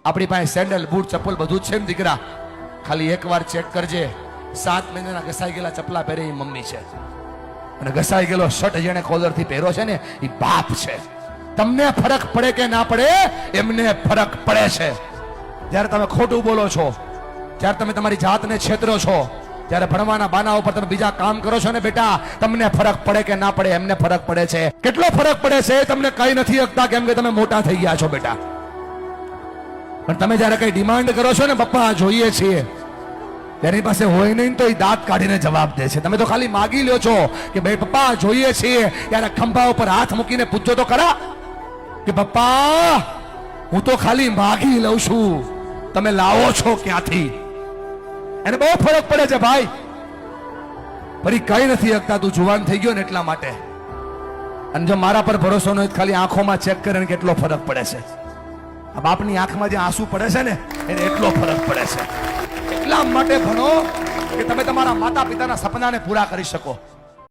આપણી પાસે sandal boot ચપ્પલ બધું જ છે ને દીકરા, ખાલી એકવાર ચેક કરજે, 7 મહિનાના ઘસાઈ ગયેલા ચપલા પહેરે એ મમ્મી છે, અને ઘસાઈ ગયેલો શર્ટ જેને કોલર થી પહેરો છે ને એ બાપ છે. તમને ફરક પડે કે ના પડે, એમને ફરક પડે છે. જ્યારે તમે ખોટું બોલો છો, જ્યારે તમે તમારી જાતને છેતરો છો, જ્યારે ભણવાના બાના ઉપર તમે બીજા કામ કરો છો ને બેટા, તમને ફરક પડે કે ના પડે, એમને ફરક પડે છે. કેટલો ફરક પડે છે તમને કઈ નથી શકતા, કેમ કે તમે મોટા થઈ ગયા છો બેટા. પણ તમે જ્યારે કઈ ડિમાન્ડ કરો છો ને, પપ્પા જોઈએ છીએ, તેની પાસે હોય નહીં તો એ દાંત કાઢીને જવાબ દે છે. તમે તો ખાલી માગી લ્યો છો કે ભાઈ પપ્પા જોઈએ છીએ, ત્યારે ખંભા ઉપર હાથ મૂકીને પૂછજો તો ખરા કે પપ્પા હું તો ખાલી માગી લઉં છું, તમે લાવો છો ક્યાંથી? એને બહુ ફરક પડે છે ભાઈ. ફરી કઈ નથી શકતા, તું જુવાન થઈ ગયો ને એટલા માટે. અને જો મારા પર ભરોસો ન હોય, ખાલી આંખોમાં ચેક કરીને કેટલો ફરક પડે છે. આ બાપની આંખમાં જે આંસુ પડે છે ને, એને એટલો ફરક પડે છે. એટલા માટે ભણો કે તમે તમારા માતા પિતાના સપનાને પૂરા કરી શકો.